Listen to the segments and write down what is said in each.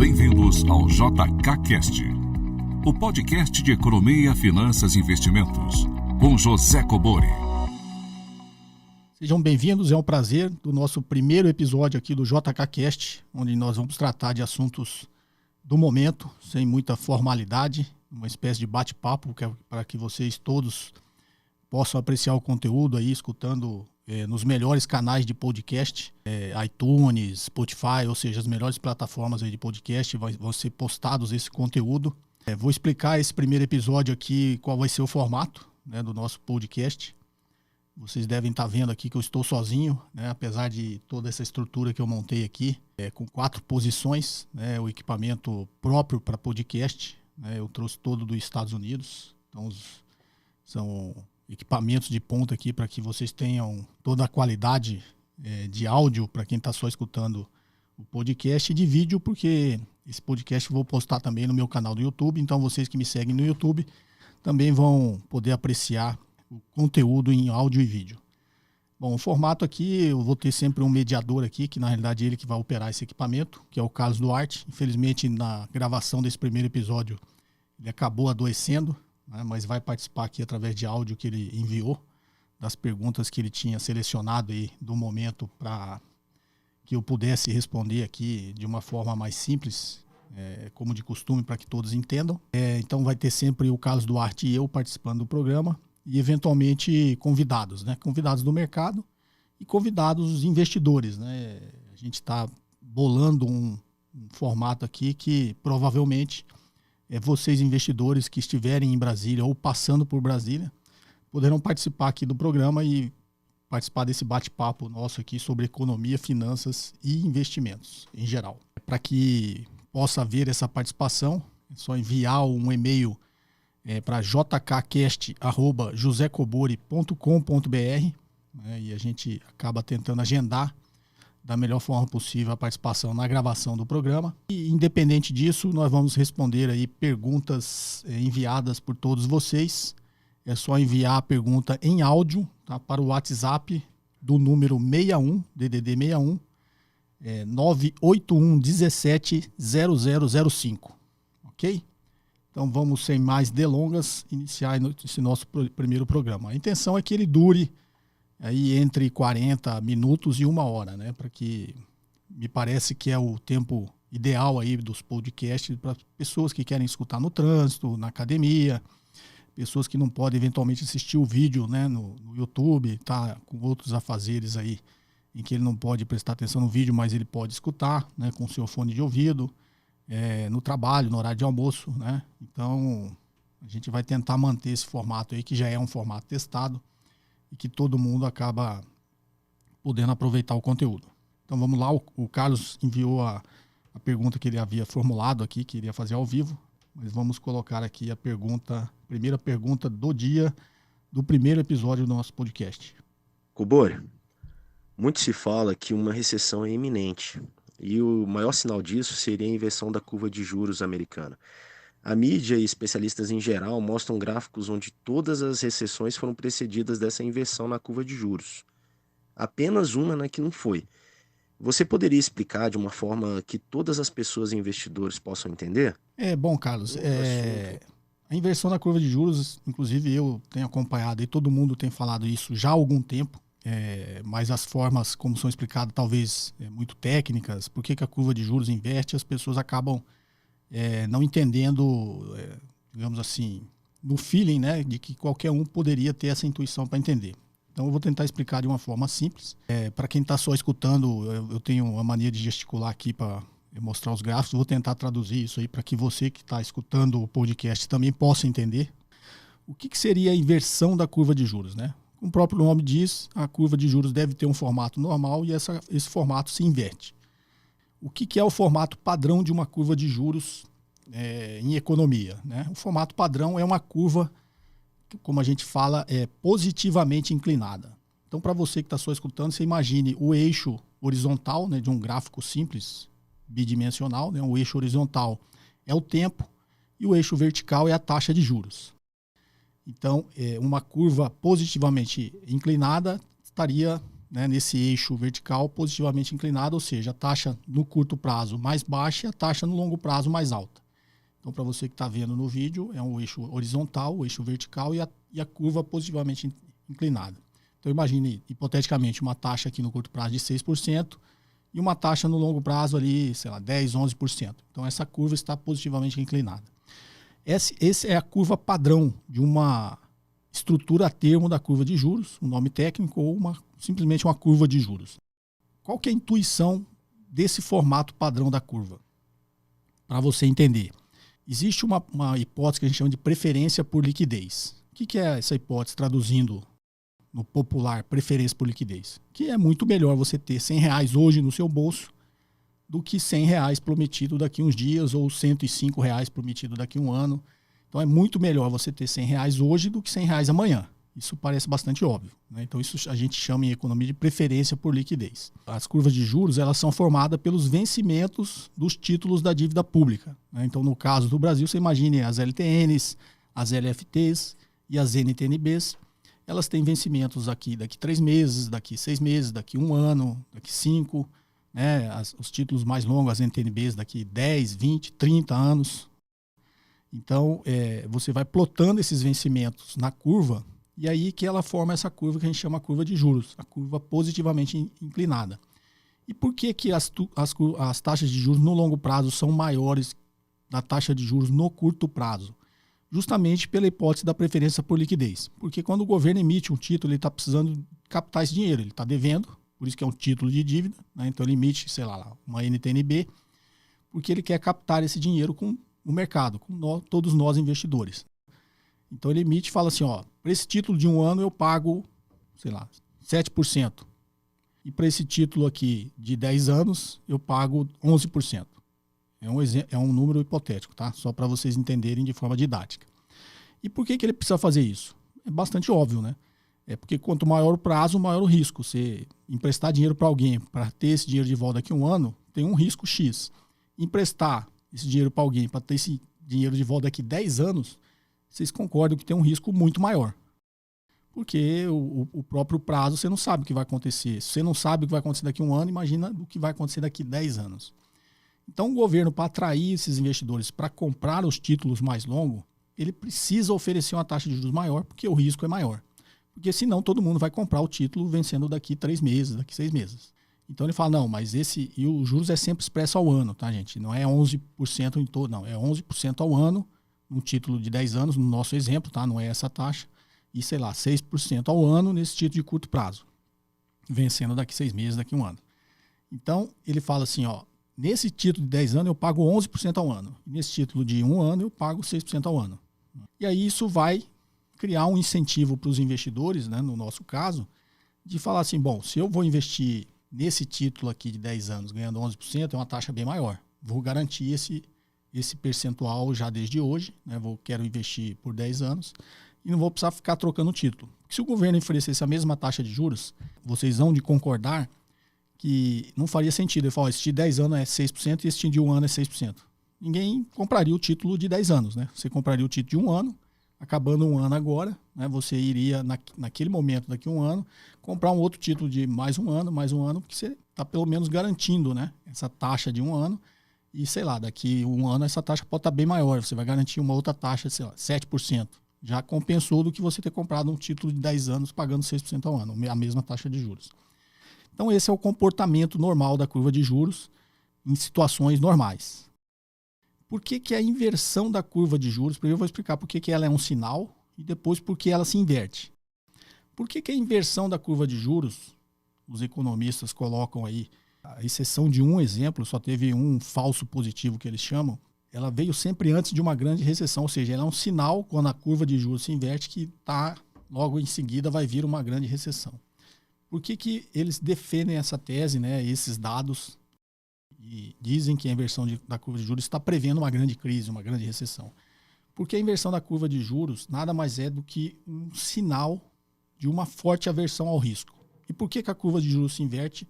Bem-vindos ao JK Cast, o podcast de economia, finanças e investimentos, com José Cobori. Sejam bem-vindos, é um prazer do nosso primeiro episódio aqui do JK Cast, onde nós vamos tratar de assuntos do momento, sem muita formalidade, uma espécie de bate-papo para que vocês todos possam apreciar o conteúdo aí, escutando nos melhores canais de podcast, iTunes, Spotify, ou seja, as melhores plataformas aí de podcast, vão ser postados esse conteúdo. Vou explicar esse primeiro episódio aqui, qual vai ser o formato, né, do nosso podcast. Vocês devem estar vendo aqui que eu estou sozinho, né, apesar de toda essa estrutura que eu montei aqui, com 4 posições, né, o equipamento próprio para podcast, né, eu trouxe todo dos Estados Unidos, então são equipamentos de ponta aqui para que vocês tenham toda a qualidade de áudio para quem está só escutando o podcast, e de vídeo, porque esse podcast eu vou postar também no meu canal do YouTube, então vocês que me seguem no YouTube também vão poder apreciar o conteúdo em áudio e vídeo. Bom, o formato aqui, eu vou ter sempre um mediador aqui, que na realidade é ele que vai operar esse equipamento, que é o Carlos Duarte. Infelizmente, na gravação desse primeiro episódio, ele acabou adoecendo, né, mas vai participar aqui através de áudio que ele enviou, das perguntas que ele tinha selecionado aí do momento para que eu pudesse responder aqui de uma forma mais simples, como de costume, para que todos entendam. Então vai ter sempre o Carlos Duarte e eu participando do programa, e eventualmente convidados, né? Convidados do mercado e convidados investidores, né? A gente está bolando um formato aqui que provavelmente vocês investidores que estiverem em Brasília ou passando por Brasília poderão participar aqui do programa e participar desse bate-papo nosso aqui sobre economia, finanças e investimentos em geral. Para que possa haver essa participação, é só enviar um e-mail para jkcast@josecobori.com.br, né, e a gente acaba tentando agendar da melhor forma possível a participação na gravação do programa. E independente disso, nós vamos responder aí perguntas enviadas por todos vocês. É só enviar a pergunta em áudio, tá, para o WhatsApp do número 61, DDD 61, 981 17 0005, ok? Então vamos, sem mais delongas, iniciar esse nosso primeiro programa. A intenção é que ele dure aí entre 40 minutos e 1 hora, né? Para que, me parece que é o tempo ideal aí dos podcasts para pessoas que querem escutar no trânsito, na academia, pessoas que não podem eventualmente assistir o vídeo, né, no YouTube, tá com outros afazeres aí em que ele não pode prestar atenção no vídeo, mas ele pode escutar, né, com seu fone de ouvido, no trabalho, no horário de almoço, né? Então a gente vai tentar manter esse formato aí, que já é um formato testado e que todo mundo acaba podendo aproveitar o conteúdo. Então vamos lá, o Carlos enviou a pergunta que ele havia formulado aqui, que iria fazer ao vivo, mas vamos colocar aqui a primeira pergunta do dia do primeiro episódio do nosso podcast. Cobori, muito se fala que uma recessão é iminente, e o maior sinal disso seria a inversão da curva de juros americana. A mídia e especialistas em geral mostram gráficos onde todas as recessões foram precedidas dessa inversão na curva de juros. Apenas uma, né, que não foi. Você poderia explicar de uma forma que todas as pessoas e investidores possam entender? Bom, Carlos, a inversão da curva de juros, inclusive eu tenho acompanhado e todo mundo tem falado isso já há algum tempo, mas as formas como são explicadas talvez muito técnicas, por que a curva de juros inverte, as pessoas acabam não entendendo, digamos assim, no feeling, né, de que qualquer um poderia ter essa intuição para entender. Então eu vou tentar explicar de uma forma simples. Para quem está só escutando, eu tenho uma mania de gesticular aqui para mostrar os gráficos, vou tentar traduzir isso aí para que você que está escutando o podcast também possa entender o que seria a inversão da curva de juros, né? Como o próprio nome diz, a curva de juros deve ter um formato normal e esse formato se inverte. O que é o formato padrão de uma curva de juros em economia, né? O formato padrão é uma curva, como a gente fala, positivamente inclinada. Então, para você que está só escutando, você imagine o eixo horizontal, né, de um gráfico simples, bidimensional, né? O eixo horizontal é o tempo e o eixo vertical é a taxa de juros. Então, uma curva positivamente inclinada estaria né, nesse eixo vertical positivamente inclinado, ou seja, a taxa no curto prazo mais baixa e a taxa no longo prazo mais alta. Então, para você que está vendo no vídeo, é um eixo horizontal, o eixo vertical e a curva positivamente inclinada. Então, imagine, hipoteticamente, uma taxa aqui no curto prazo de 6% e uma taxa no longo prazo ali, sei lá, 10%, 11%. Então, essa curva está positivamente inclinada. Essa é a curva padrão de uma estrutura a termo da curva de juros, um nome técnico, ou simplesmente uma curva de juros. Qual que é a intuição desse formato padrão da curva? Para você entender. Existe uma hipótese que a gente chama de preferência por liquidez. O que é essa hipótese, traduzindo no popular, preferência por liquidez? Que é muito melhor você ter R$100 hoje no seu bolso do que R$100 prometido daqui uns dias ou R$105 prometido daqui um ano. Então é muito melhor você ter R$100 hoje do que R$100 amanhã. Isso parece bastante óbvio, né? Então isso a gente chama em economia de preferência por liquidez. As curvas de juros, elas são formadas pelos vencimentos dos títulos da dívida pública, né? Então no caso do Brasil, você imagine as LTNs, as LFTs e as NTNBs. Elas têm vencimentos aqui daqui 3 meses, daqui 6 meses, daqui 1 ano, daqui 5, né? Os títulos mais longos, as NTNBs, daqui 10, 20, 30 anos. Então você vai plotando esses vencimentos na curva. E aí que ela forma essa curva que a gente chama curva de juros, a curva positivamente inclinada. E por que as taxas de juros no longo prazo são maiores da taxa de juros no curto prazo? Justamente pela hipótese da preferência por liquidez. Porque quando o governo emite um título, ele está precisando captar esse dinheiro, ele está devendo, por isso que é um título de dívida, né? Então ele emite, sei lá, uma NTNB, porque ele quer captar esse dinheiro com o mercado, com todos nós investidores. Então ele emite e fala assim, ó, para esse título de 1 ano eu pago, sei lá, 7%. E para esse título aqui de 10 anos eu pago 11%. É um número hipotético, tá? Só para vocês entenderem de forma didática. E por que ele precisa fazer isso? É bastante óbvio, né? É porque quanto maior o prazo, maior o risco. Você emprestar dinheiro para alguém para ter esse dinheiro de volta daqui a 1 ano, tem um risco X. Emprestar esse dinheiro para alguém para ter esse dinheiro de volta daqui a 10 anos, vocês concordam que tem um risco muito maior. Porque o próprio prazo, você não sabe o que vai acontecer. Se você não sabe o que vai acontecer daqui a 1 ano, imagina o que vai acontecer daqui a 10 anos. Então, o governo, para atrair esses investidores para comprar os títulos mais longos, ele precisa oferecer uma taxa de juros maior, porque o risco é maior. Porque senão todo mundo vai comprar o título vencendo daqui 3 meses, daqui 6 meses. Então ele fala, não, mas e o juros é sempre expresso ao ano, tá, gente? Não é 11% em todo, não, é 11% ao ano, um título de 10 anos, no nosso exemplo, tá? Não é essa taxa. E, sei lá, 6% ao ano nesse título de curto prazo, vencendo daqui 6 meses, daqui 1 ano. Então, ele fala assim, ó, nesse título de 10 anos eu pago 11% ao ano. Nesse título de 1 ano eu pago 6% ao ano. E aí isso vai criar um incentivo para os investidores, né, no nosso caso, de falar assim, bom, se eu vou investir nesse título aqui de 10 anos ganhando 11%, é uma taxa bem maior. Vou garantir esse percentual já desde hoje, né? Quero investir por 10 anos e não vou precisar ficar trocando o título. Porque se o governo oferecesse a mesma taxa de juros, vocês vão de concordar que não faria sentido. Ele fala, esse de 10 anos é 6% e esse de 1 ano é 6%. Ninguém compraria o título de 10 anos, né? Você compraria o título de 1 ano, acabando 1 ano agora, né? Você iria, naquele momento, daqui a 1 ano, comprar um outro título de mais um ano, porque você está pelo menos garantindo, né, essa taxa de 1 ano. E, sei lá, daqui a 1 ano essa taxa pode estar bem maior. Você vai garantir uma outra taxa, sei lá, 7%. Já compensou do que você ter comprado um título de 10 anos pagando 6% ao ano, a mesma taxa de juros. Então esse é o comportamento normal da curva de juros em situações normais. Por que a inversão da curva de juros? Primeiro eu vou explicar por que ela é um sinal e depois por que ela se inverte. Por que a inversão da curva de juros, os economistas colocam aí, a exceção de um exemplo, só teve um falso positivo que eles chamam, ela veio sempre antes de uma grande recessão, ou seja, ela é um sinal quando a curva de juros se inverte que logo em seguida vai vir uma grande recessão. Por que eles defendem essa tese, né, esses dados, e dizem que a inversão da curva de juros está prevendo uma grande crise, uma grande recessão? Porque a inversão da curva de juros nada mais é do que um sinal de uma forte aversão ao risco. E por que a curva de juros se inverte?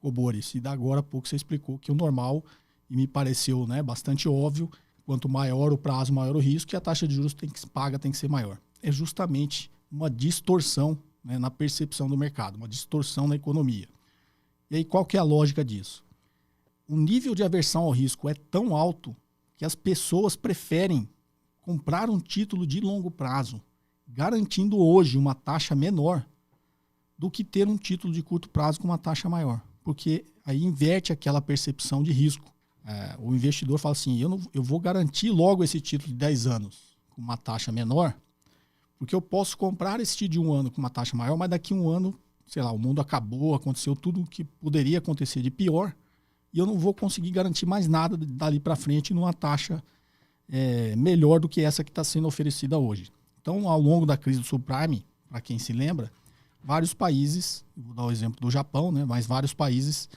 Boris, e da agora há pouco você explicou que o normal, e me pareceu, né, bastante óbvio, quanto maior o prazo, maior o risco, e a taxa de juros tem que ser maior. É justamente uma distorção né, na percepção do mercado, uma distorção na economia. E aí qual que é a lógica disso? O nível de aversão ao risco é tão alto que as pessoas preferem comprar um título de longo prazo, garantindo hoje uma taxa menor, do que ter um título de curto prazo com uma taxa maior. Porque aí inverte aquela percepção de risco. O investidor fala assim, eu vou garantir logo esse título de 10 anos com uma taxa menor, porque eu posso comprar esse título de 1 ano com uma taxa maior, mas daqui a 1 ano, sei lá, o mundo acabou, aconteceu tudo o que poderia acontecer de pior, e eu não vou conseguir garantir mais nada dali para frente numa taxa melhor do que essa que está sendo oferecida hoje. Então, ao longo da crise do subprime, para quem se lembra, vários países, vou dar o exemplo do Japão, né, mas vários países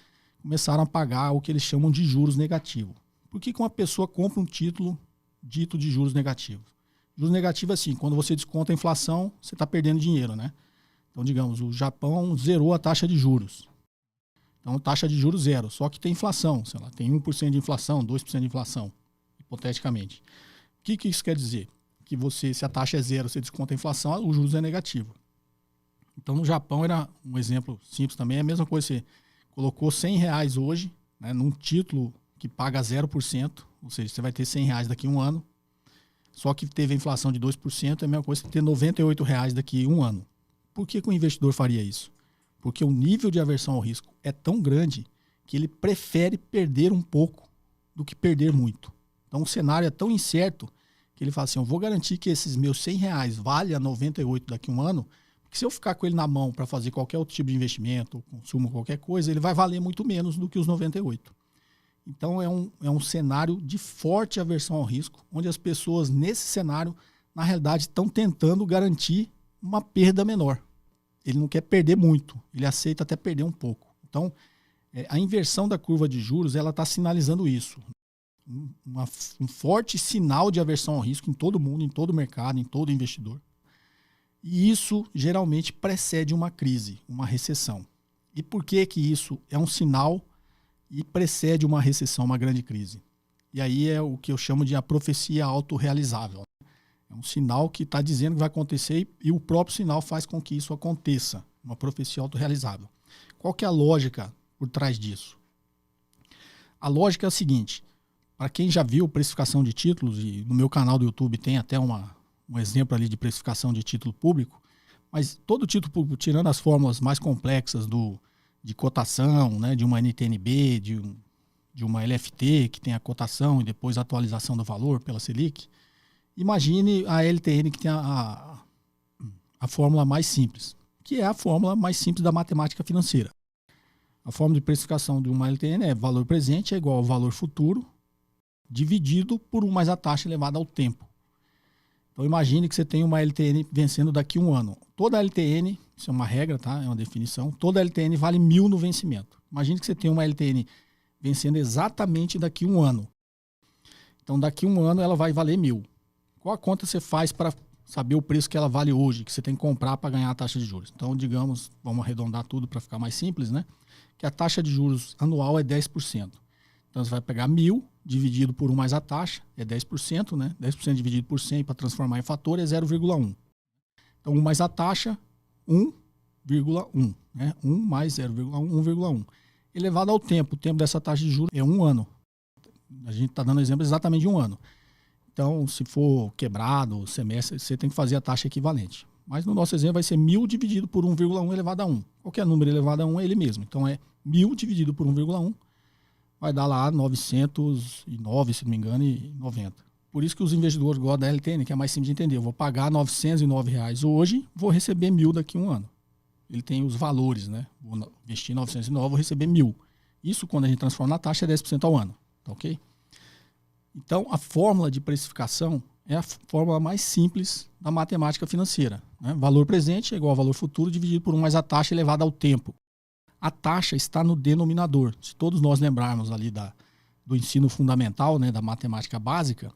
começaram a pagar o que eles chamam de juros negativos. Por que uma pessoa compra um título dito de juros negativos? Juros negativos é assim, quando você desconta a inflação, você está perdendo dinheiro, né? Então, digamos, o Japão zerou a taxa de juros. Então, taxa de juros zero, só que tem inflação, sei lá, tem 1% de inflação, 2% de inflação, hipoteticamente. O que isso quer dizer? Que se a taxa é zero, você desconta a inflação, o juros é negativo. Então, no Japão, era um exemplo simples também, é a mesma coisa, você colocou R$100 hoje, né, num título que paga 0%, ou seja, você vai ter R$100 daqui a 1 ano, só que teve a inflação de 2%, é a mesma coisa que ter R$98 daqui a 1 ano. Por que o investidor faria isso? Porque o nível de aversão ao risco é tão grande que ele prefere perder um pouco do que perder muito. Então, o cenário é tão incerto que ele fala assim, eu vou garantir que esses meus R$100 valha 98 daqui a 1 ano, porque se eu ficar com ele na mão para fazer qualquer outro tipo de investimento, ou consumo, qualquer coisa, ele vai valer muito menos do que os 98. Então, é um cenário de forte aversão ao risco, onde as pessoas, nesse cenário, na realidade, estão tentando garantir uma perda menor. Ele não quer perder muito, ele aceita até perder um pouco. Então, a inversão da curva de juros, ela está sinalizando isso. Um forte sinal de aversão ao risco em todo mundo, em todo mercado, em todo investidor. E isso geralmente precede uma crise, uma recessão. E por que isso é um sinal e precede uma recessão, uma grande crise? E aí é o que eu chamo de a profecia autorrealizável. É um sinal que está dizendo que vai acontecer e o próprio sinal faz com que isso aconteça. Uma profecia autorrealizável. Qual que é a lógica por trás disso? A lógica é a seguinte, para quem já viu precificação de títulos, e no meu canal do YouTube tem até um exemplo ali de precificação de título público, mas todo título público, tirando as fórmulas mais complexas de cotação, né, de uma NTNB, de uma LFT, que tem a cotação e depois a atualização do valor pela Selic, imagine a LTN que tem a fórmula mais simples, que é a fórmula mais simples da matemática financeira. A fórmula de precificação de uma LTN é valor presente é igual ao valor futuro dividido por 1 mais a taxa elevada ao tempo. Então imagine que você tem uma LTN vencendo daqui a 1 ano. Toda LTN, isso é uma regra, tá? É uma definição, toda LTN vale 1.000 no vencimento. Imagine que você tem uma LTN vencendo exatamente daqui a 1 ano. Então daqui a 1 ano ela vai valer 1.000. Qual a conta você faz para saber o preço que ela vale hoje, que você tem que comprar para ganhar a taxa de juros? Então, digamos, vamos arredondar tudo para ficar mais simples, né? Que a taxa de juros anual é 10%. Então, você vai pegar 1.000 dividido por 1 mais a taxa, é 10%, né? 10% dividido por 100 para transformar em fator é 0,1. Então, 1 mais a taxa, 1,1. Né? 1 mais 0,1, 1,1. Elevado ao tempo. O tempo dessa taxa de juros é 1 ano. A gente está dando exemplo exatamente de 1 ano. Então, se for quebrado, semestre, você tem que fazer a taxa equivalente. Mas no nosso exemplo vai ser 1.000 dividido por 1,1 elevado a 1. Qualquer número elevado a 1 é ele mesmo. Então, é 1.000 dividido por 1,1. Vai dar lá 909, se não me engano, e 90. Por isso que os investidores gostam da LTN, que é mais simples de entender. Eu vou pagar R$909 hoje, vou receber 1.000 daqui a 1 ano. Ele tem os valores, né? Vou investir 909, vou receber 1.000. Isso, quando a gente transforma na taxa, é 10% ao ano. Tá ok? Então, a fórmula de precificação é a fórmula mais simples da matemática financeira. Né? Valor presente é igual ao valor futuro dividido por 1 mais a taxa elevada ao tempo. A taxa está no denominador. Se todos nós lembrarmos ali do ensino fundamental, né, da matemática básica,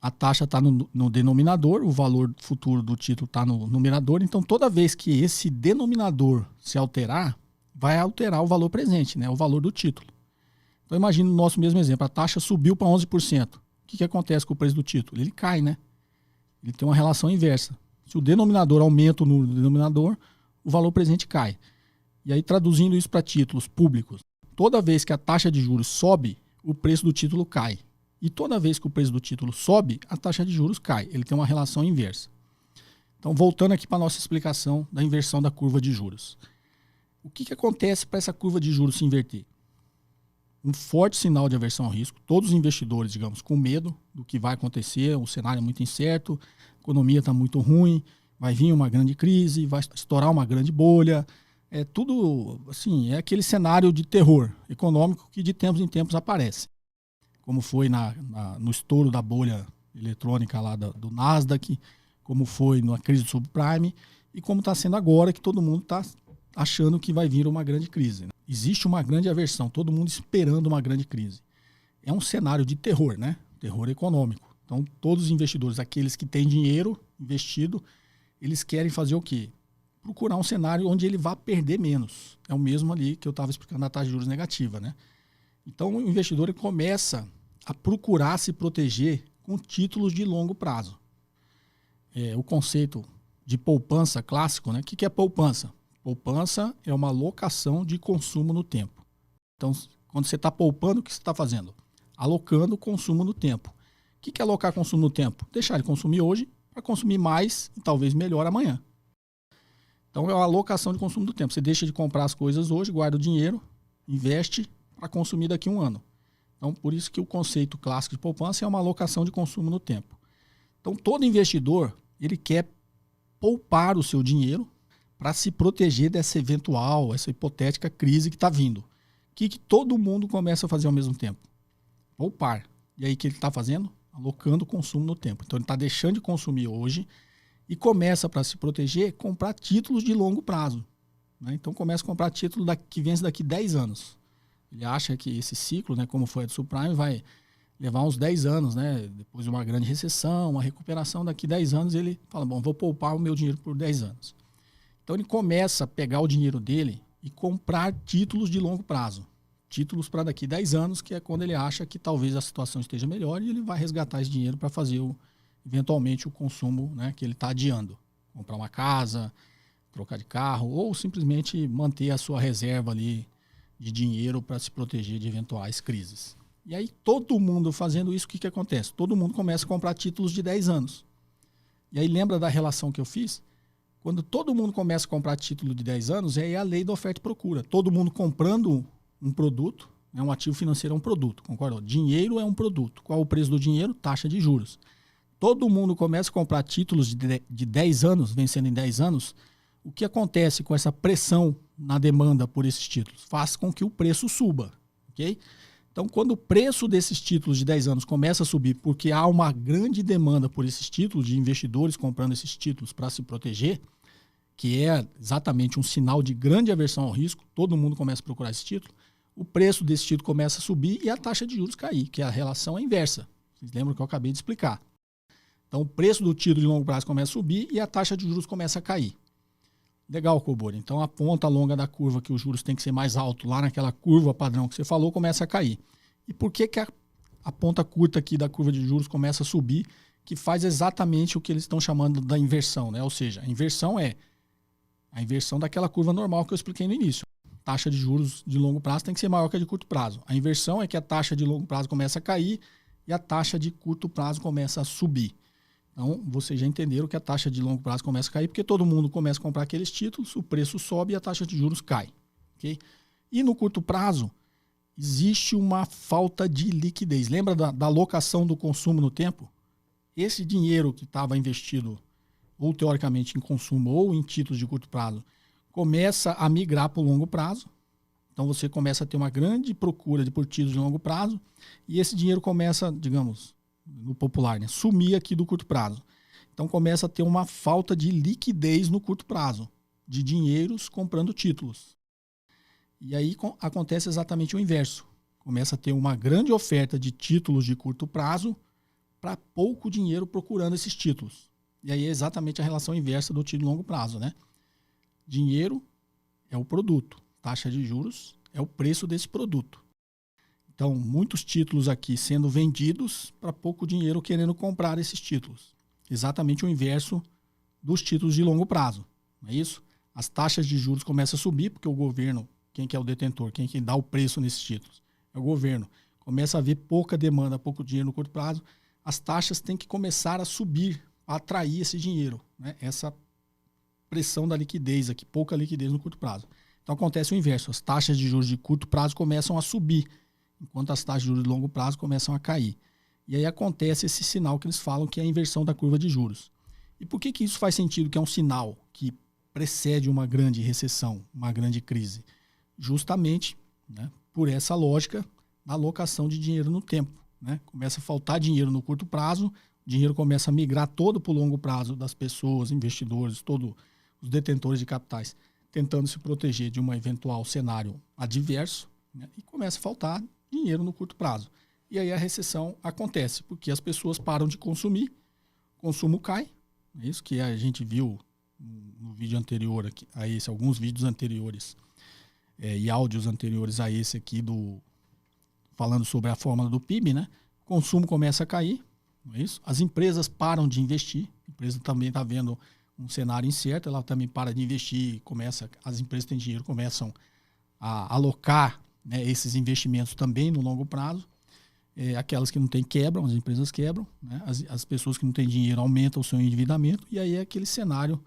a taxa está no denominador, o valor futuro do título está no numerador. Então, toda vez que esse denominador se alterar, vai alterar o valor presente, né, o valor do título. Então, imagine o nosso mesmo exemplo. A taxa subiu para 11%. O que acontece com o preço do título? Ele cai, né? Ele tem uma relação inversa. Se o denominador aumenta o número do denominador, o valor presente cai. E aí, traduzindo isso para títulos públicos, toda vez que a taxa de juros sobe, o preço do título cai. E toda vez que o preço do título sobe, a taxa de juros cai. Ele tem uma relação inversa. Então, voltando aqui para a nossa explicação da inversão da curva de juros. O que acontece para essa curva de juros se inverter? Um forte sinal de aversão ao risco. Todos os investidores, digamos, com medo do que vai acontecer, o cenário é muito incerto, a economia está muito ruim, vai vir uma grande crise, vai estourar uma grande bolha. É tudo, assim, é aquele cenário de terror econômico que de tempos em tempos aparece. Como foi no estouro da bolha eletrônica lá do Nasdaq, como foi na crise do subprime e como está sendo agora que todo mundo está achando que vai vir uma grande crise. Né? Existe uma grande aversão, todo mundo esperando uma grande crise. É um cenário de terror, né? Terror econômico. Então, todos os investidores, aqueles que têm dinheiro investido, eles querem fazer o quê? Procurar um cenário onde ele vá perder menos. É o mesmo ali que eu estava explicando da taxa de juros negativa, né? Então, o investidor ele começa a procurar se proteger com títulos de longo prazo. O conceito de poupança clássico, né? O que é poupança? Poupança é uma alocação de consumo no tempo. Então, quando você está poupando, o que você está fazendo? Alocando consumo no tempo. O que é alocar consumo no tempo? Deixar de consumir hoje para consumir mais e talvez melhor amanhã. Então, é uma alocação de consumo do tempo. Você deixa de comprar as coisas hoje, guarda o dinheiro, investe para consumir daqui a um ano. Então, por isso que o conceito clássico de poupança é uma alocação de consumo no tempo. Então, todo investidor, ele quer poupar o seu dinheiro para se proteger dessa eventual, essa hipotética crise que está vindo. O que todo mundo começa a fazer ao mesmo tempo? Poupar. E aí, o que ele está fazendo? Alocando o consumo no tempo. Então, ele está deixando de consumir hoje e começa, para se proteger, comprar títulos de longo prazo. Né? Então, começa a comprar título que vence daqui 10 anos. Ele acha que esse ciclo, né, como foi a do subprime, vai levar uns 10 anos, né? Depois de uma grande recessão, uma recuperação, daqui 10 anos ele fala, bom, vou poupar o meu dinheiro por 10 anos. Então ele começa a pegar o dinheiro dele e comprar títulos de longo prazo. Títulos para daqui 10 anos, que é quando ele acha que talvez a situação esteja melhor e ele vai resgatar esse dinheiro para fazer, eventualmente, o consumo, né, que ele está adiando. Comprar uma casa, trocar de carro ou simplesmente manter a sua reserva ali de dinheiro para se proteger de eventuais crises. E aí, todo mundo fazendo isso, o que acontece? Todo mundo começa a comprar títulos de 10 anos. E aí, lembra da relação que eu fiz? Quando todo mundo começa a comprar título de 10 anos, é a lei da oferta e procura. Todo mundo comprando um produto, né? Um ativo financeiro é um produto, concorda? Dinheiro é um produto. Qual é o preço do dinheiro? Taxa de juros. Todo mundo começa a comprar títulos de 10 anos, vencendo em 10 anos. O que acontece com essa pressão na demanda por esses títulos? Faz com que o preço suba, ok? Então, quando o preço desses títulos de 10 anos começa a subir porque há uma grande demanda por esses títulos, de investidores comprando esses títulos para se proteger, que é exatamente um sinal de grande aversão ao risco, todo mundo começa a procurar esse título, o preço desse título começa a subir e a taxa de juros cair, que a relação é inversa. Vocês lembram que eu acabei de explicar. Então, o preço do título de longo prazo começa a subir e a taxa de juros começa a cair. Legal, Cobori. Então, a ponta longa da curva, que os juros tem que ser mais alto, lá naquela curva padrão que você falou, começa a cair. E por que a ponta curta aqui da curva de juros começa a subir, que faz exatamente o que eles estão chamando da inversão, né? Ou seja, a inversão é a inversão daquela curva normal que eu expliquei no início. Taxa de juros de longo prazo tem que ser maior que a de curto prazo. A inversão é que a taxa de longo prazo começa a cair e a taxa de curto prazo começa a subir. Então, vocês já entenderam que a taxa de longo prazo começa a cair porque todo mundo começa a comprar aqueles títulos, o preço sobe e a taxa de juros cai. Okay? E no curto prazo, existe uma falta de liquidez. Lembra da alocação do consumo no tempo? Esse dinheiro que estava investido, ou teoricamente em consumo, ou em títulos de curto prazo, começa a migrar para o longo prazo. Então, você começa a ter uma grande procura por títulos de longo prazo e esse dinheiro começa, digamos, no popular, né, sumir aqui do curto prazo. Então começa a ter uma falta de liquidez no curto prazo, de dinheiros comprando títulos. E aí acontece exatamente o inverso. Começa a ter uma grande oferta de títulos de curto prazo para pouco dinheiro procurando esses títulos. E aí é exatamente a relação inversa do título de longo prazo, né? Dinheiro é o produto, taxa de juros é o preço desse produto. Então, muitos títulos aqui sendo vendidos para pouco dinheiro querendo comprar esses títulos. Exatamente o inverso dos títulos de longo prazo. Não é isso? As taxas de juros começam a subir, porque o governo, quem que é o detentor, quem que dá o preço nesses títulos? É o governo. Começa a haver pouca demanda, pouco dinheiro no curto prazo. As taxas têm que começar a subir para atrair esse dinheiro, né? Essa pressão da liquidez aqui, pouca liquidez no curto prazo. Então acontece o inverso, as taxas de juros de curto prazo começam a subir, enquanto as taxas de juros de longo prazo começam a cair. E aí acontece esse sinal que eles falam que é a inversão da curva de juros. E por que isso faz sentido que é um sinal que precede uma grande recessão, uma grande crise? Justamente, né, por essa lógica da alocação de dinheiro no tempo, né? Começa a faltar dinheiro no curto prazo, o dinheiro começa a migrar todo para o longo prazo das pessoas, investidores, todos os detentores de capitais, tentando se proteger de um eventual cenário adverso, né? E começa a faltar dinheiro no curto prazo. E aí a recessão acontece, porque as pessoas param de consumir, o consumo cai, é isso que a gente viu no vídeo anterior aqui, a esse, alguns vídeos anteriores e áudios anteriores a esse aqui falando sobre a fórmula do PIB, né? O consumo começa a cair, não é isso? As empresas param de investir, a empresa também está vendo um cenário incerto, ela também para de investir, as empresas que têm dinheiro começam a alocar, né, esses investimentos também no longo prazo. Aquelas que não têm quebram, as empresas quebram, né? As pessoas que não têm dinheiro aumentam o seu endividamento, e aí é aquele cenário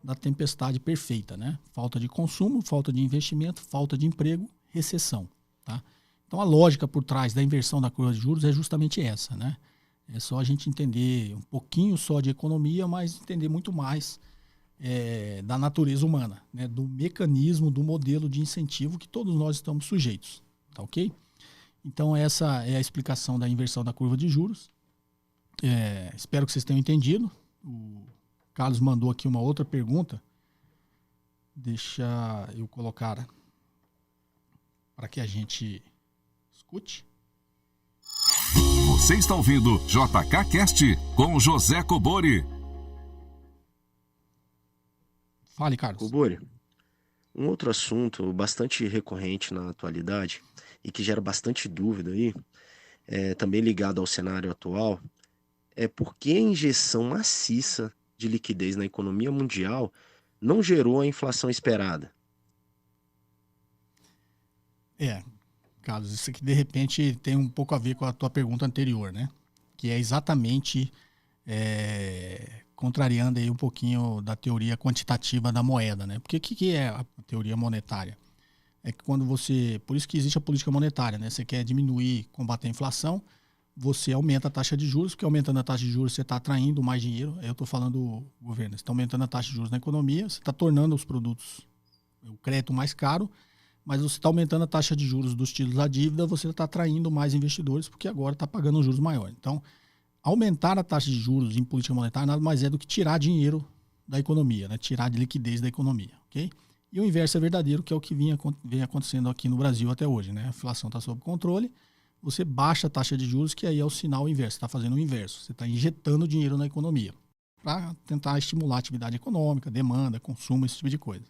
da tempestade perfeita, né? Falta de consumo, falta de investimento, falta de emprego, recessão, tá? Então a lógica por trás da inversão da curva de juros é justamente essa, né? É só a gente entender um pouquinho só de economia, mas entender muito mais da natureza humana, né? Do mecanismo, do modelo de incentivo que todos nós estamos sujeitos, tá ok? Então essa é a explicação da inversão da curva de juros. Espero que vocês tenham entendido. O Carlos mandou aqui uma outra pergunta. Deixa eu colocar para que a gente escute. Você está ouvindo JK Cast com José Cobori. Fale, Carlos. Cobori, um outro assunto bastante recorrente na atualidade e que gera bastante dúvida aí, também ligado ao cenário atual, é por que a injeção maciça de liquidez na economia mundial não gerou a inflação esperada? Carlos, isso aqui de repente tem um pouco a ver com a tua pergunta anterior, né? Que é exatamente contrariando aí um pouquinho da teoria quantitativa da moeda, né? Porque o que é a teoria monetária? É que quando por isso que existe a política monetária, né? Você quer diminuir, combater a inflação, você aumenta a taxa de juros, porque aumentando a taxa de juros você está atraindo mais dinheiro. Eu estou falando do governo, você está aumentando a taxa de juros na economia, você está tornando os produtos, o crédito mais caro, mas você está aumentando a taxa de juros dos títulos da dívida, você está atraindo mais investidores, porque agora está pagando um juros maior. Então, aumentar a taxa de juros em política monetária nada mais é do que tirar dinheiro da economia, né? Tirar de liquidez da economia, ok? E o inverso é verdadeiro, que é o que vem acontecendo aqui no Brasil até hoje, né? A inflação está sob controle, você baixa a taxa de juros, que aí é o sinal inverso, você está fazendo o inverso, você está injetando dinheiro na economia para tentar estimular a atividade econômica, demanda, consumo, esse tipo de coisa.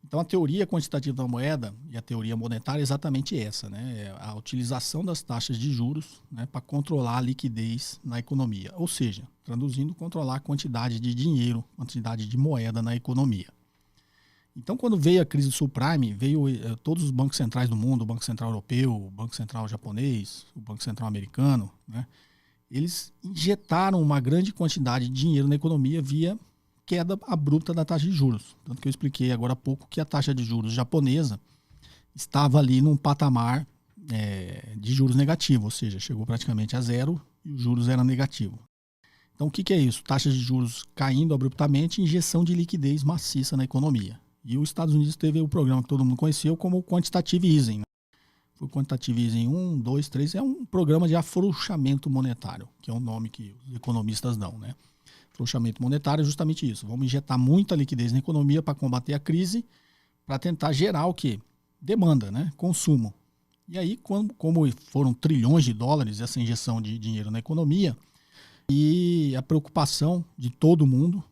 Então a teoria quantitativa da moeda e a teoria monetária é exatamente essa, né? É a utilização das taxas de juros, né, para controlar a liquidez na economia, ou seja, traduzindo, controlar a quantidade de dinheiro, quantidade de moeda na economia. Então, quando veio a crise do subprime, veio todos os bancos centrais do mundo, o Banco Central Europeu, o Banco Central Japonês, o Banco Central Americano, né? Eles injetaram uma grande quantidade de dinheiro na economia via queda abrupta da taxa de juros. Tanto que eu expliquei agora há pouco que a taxa de juros japonesa estava ali num patamar de juros negativo, ou seja, chegou praticamente a zero e os juros eram negativos. Então, o que é isso? Taxas de juros caindo abruptamente, injeção de liquidez maciça na economia. E os Estados Unidos teve o programa que todo mundo conheceu como o Quantitative Easing, né? O Quantitative Easing 1, 2, 3 é um programa de afrouxamento monetário, que é o nome que os economistas dão, né? Afrouxamento monetário é justamente isso. Vamos injetar muita liquidez na economia para combater a crise, para tentar gerar o quê? Demanda, né? Consumo. E aí, como foram trilhões de dólares essa injeção de dinheiro na economia, e a preocupação de todo mundo,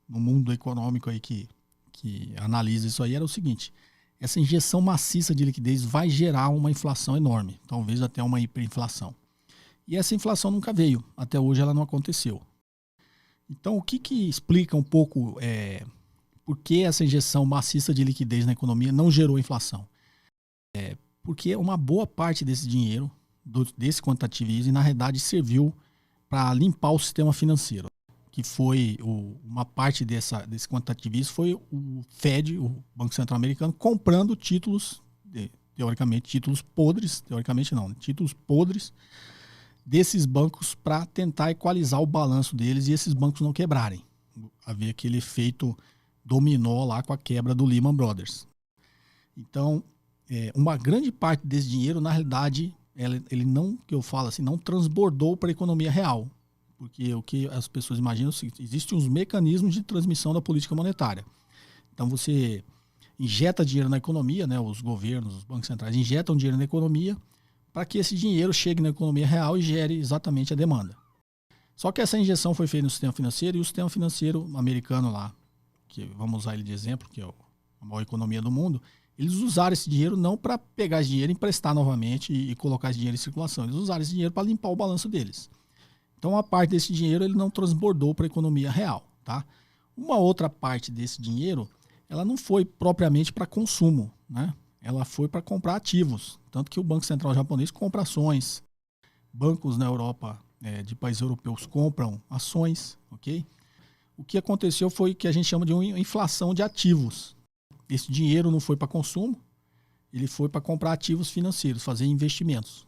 no mundo econômico aí que analisa isso aí, era o seguinte: essa injeção maciça de liquidez vai gerar uma inflação enorme, talvez até uma hiperinflação. E essa inflação nunca veio, até hoje ela não aconteceu. Então, o que explica um pouco por que essa injeção maciça de liquidez na economia não gerou inflação? Porque uma boa parte desse dinheiro, desse quantitative easing, na realidade serviu para limpar o sistema financeiro. Que foi uma parte desse quantitative easing foi o Fed, o Banco Central Americano, comprando títulos, teoricamente títulos podres, títulos podres desses bancos para tentar equalizar o balanço deles e esses bancos não quebrarem. Havia aquele efeito dominó lá com a quebra do Lehman Brothers. Então, uma grande parte desse dinheiro, na realidade, ele não, que eu falo assim, não transbordou para a economia real. Porque o que as pessoas imaginam é o seguinte: existem uns mecanismos de transmissão da política monetária. Então você injeta dinheiro na economia, né, os governos, os bancos centrais injetam dinheiro na economia para que esse dinheiro chegue na economia real e gere exatamente a demanda. Só que essa injeção foi feita no sistema financeiro e o sistema financeiro americano lá, que vamos usar ele de exemplo, que é a maior economia do mundo, eles usaram esse dinheiro não para pegar esse dinheiro, emprestar novamente e colocar esse dinheiro em circulação. Eles usaram esse dinheiro para limpar o balanço deles. Então, uma parte desse dinheiro ele não transbordou para a economia real. Tá? Uma outra parte desse dinheiro, ela não foi propriamente para consumo, né? Ela foi para comprar ativos. Tanto que o Banco Central japonês compra ações. Bancos na Europa, de países europeus, compram ações. Okay? O que aconteceu foi o que a gente chama de uma inflação de ativos. Esse dinheiro não foi para consumo, ele foi para comprar ativos financeiros, fazer investimentos.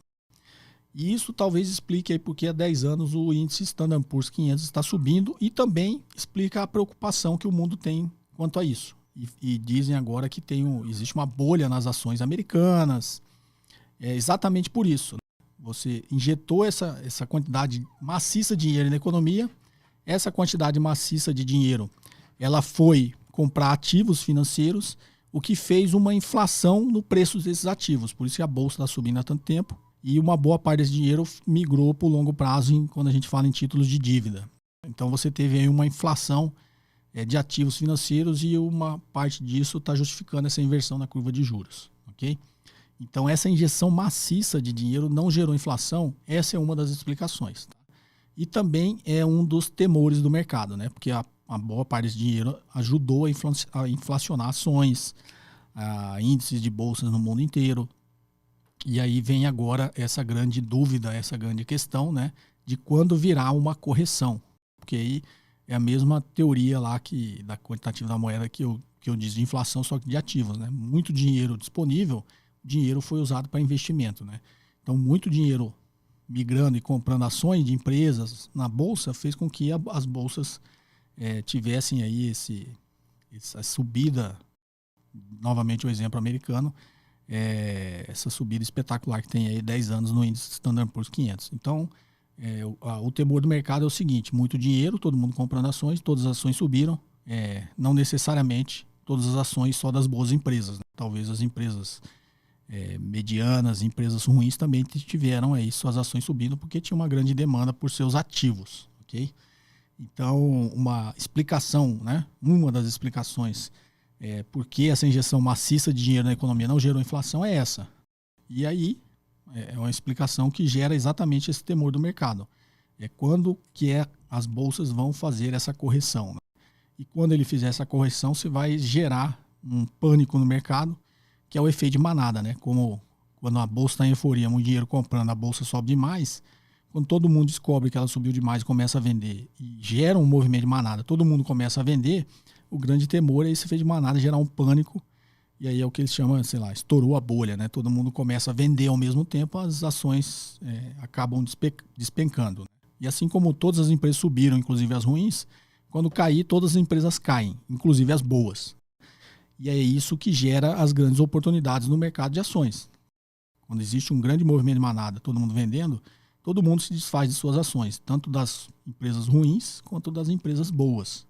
E isso talvez explique aí porque há 10 anos o índice Standard Poor's 500 está subindo e também explica a preocupação que o mundo tem quanto a isso. E dizem agora que existe uma bolha nas ações americanas. É exatamente por isso. Você injetou essa quantidade maciça de dinheiro na economia, essa quantidade maciça de dinheiro ela foi comprar ativos financeiros, o que fez uma inflação no preço desses ativos. Por isso que a bolsa está subindo há tanto tempo. E uma boa parte desse dinheiro migrou para o longo prazo quando a gente fala em títulos de dívida. Então você teve aí uma inflação de ativos financeiros e uma parte disso está justificando essa inversão na curva de juros. Okay? Então essa injeção maciça de dinheiro não gerou inflação, essa é uma das explicações. Tá? E também é um dos temores do mercado, né? Porque a boa parte desse dinheiro ajudou a inflacionar ações, índices de bolsas no mundo inteiro. E aí vem agora essa grande dúvida, essa grande questão, né, de quando virá uma correção. Porque aí é a mesma teoria lá da quantitativa da moeda que eu disse de inflação, só que de ativos. Né? Muito dinheiro disponível, dinheiro foi usado para investimento. Né? Então, muito dinheiro migrando e comprando ações de empresas na bolsa fez com que as bolsas tivessem aí essa subida, novamente o exemplo americano, essa subida espetacular que tem aí 10 anos no índice Standard Poor's 500. Então, o temor do mercado é o seguinte: muito dinheiro, todo mundo comprando ações, todas as ações subiram, não necessariamente todas as ações só das boas empresas. Né? Talvez as empresas medianas, empresas ruins também tiveram aí suas ações subindo porque tinha uma grande demanda por seus ativos. Okay? Então, uma explicação, né? Uma das explicações por que essa injeção maciça de dinheiro na economia não gerou inflação é essa. E aí é uma explicação que gera exatamente esse temor do mercado. Quando que as bolsas vão fazer essa correção. Né? E quando ele fizer essa correção, você vai gerar um pânico no mercado, que é o efeito de manada. Né? Como quando a bolsa está em euforia, muito dinheiro comprando, a bolsa sobe demais. Quando todo mundo descobre que ela subiu demais e começa a vender e gera um movimento de manada, todo mundo começa a vender, o grande temor é esse efeito de manada gerar um pânico, e aí é o que eles chamam, sei lá, estourou a bolha, né? Todo mundo começa a vender ao mesmo tempo, as ações acabam despencando. Né? E assim como todas as empresas subiram, inclusive as ruins, quando cair, todas as empresas caem, inclusive as boas. E é isso que gera as grandes oportunidades no mercado de ações. Quando existe um grande movimento de manada, todo mundo vendendo, todo mundo se desfaz de suas ações, tanto das empresas ruins quanto das empresas boas.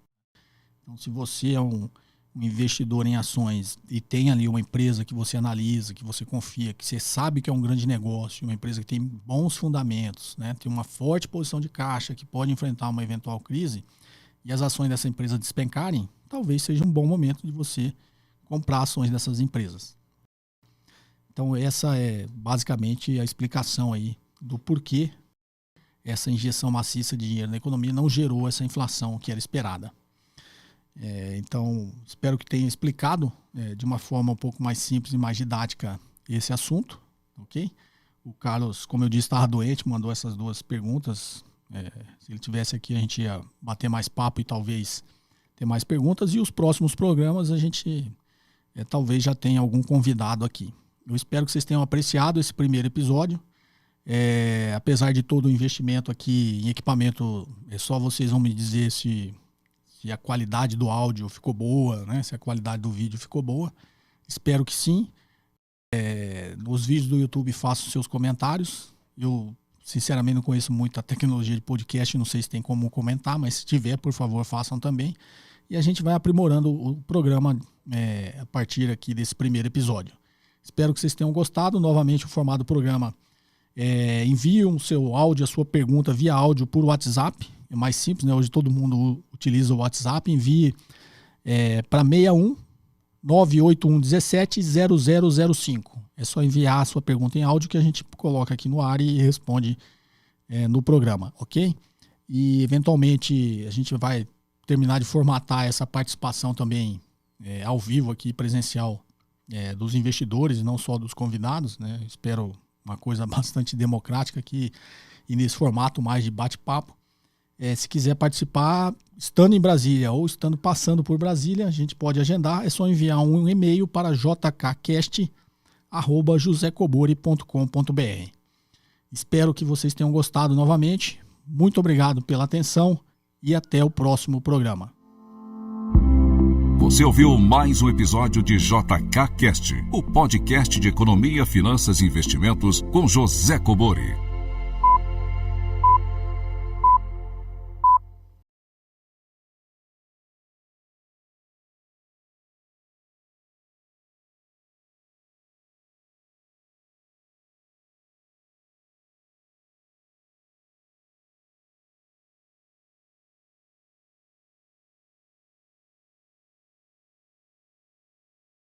Então, se você é um investidor em ações e tem ali uma empresa que você analisa, que você confia, que você sabe que é um grande negócio, uma empresa que tem bons fundamentos, né, tem uma forte posição de caixa que pode enfrentar uma eventual crise, e as ações dessa empresa despencarem, talvez seja um bom momento de você comprar ações dessas empresas. Então essa é basicamente a explicação aí do porquê essa injeção maciça de dinheiro na economia não gerou essa inflação que era esperada. Então, espero que tenha explicado de uma forma um pouco mais simples e mais didática esse assunto, ok? O Carlos, como eu disse, estava doente, mandou essas 2 perguntas. Se ele tivesse aqui, a gente ia bater mais papo e talvez ter mais perguntas. E os próximos programas a gente talvez já tenha algum convidado aqui. Eu espero que vocês tenham apreciado esse primeiro episódio. Apesar de todo o investimento aqui em equipamento, só vocês vão me dizer se a qualidade do áudio ficou boa, né? Se a qualidade do vídeo ficou boa. Espero que sim. Nos vídeos do YouTube façam seus comentários. Eu sinceramente não conheço muito a tecnologia de podcast, não sei se tem como comentar, mas se tiver, por favor, façam também. E a gente vai aprimorando o programa a partir aqui desse primeiro episódio. Espero que vocês tenham gostado. Novamente, o formato do programa: envie o seu áudio, a sua pergunta via áudio por WhatsApp. É mais simples, né? Hoje todo mundo utiliza o WhatsApp. Envie para 61 981 17 0005. É só enviar a sua pergunta em áudio que a gente coloca aqui no ar e responde no programa, ok? E eventualmente a gente vai terminar de formatar essa participação também ao vivo aqui, presencial, dos investidores e não só dos convidados, né? Espero uma coisa bastante democrática aqui e nesse formato mais de bate-papo. Se quiser participar, estando em Brasília ou estando passando por Brasília, a gente pode agendar. É só enviar um e-mail para jkcast@josecobori.com.br. Espero que vocês tenham gostado novamente. Muito obrigado pela atenção e até o próximo programa. Você ouviu mais um episódio de JK Cast, o podcast de economia, finanças e investimentos com José Cobori.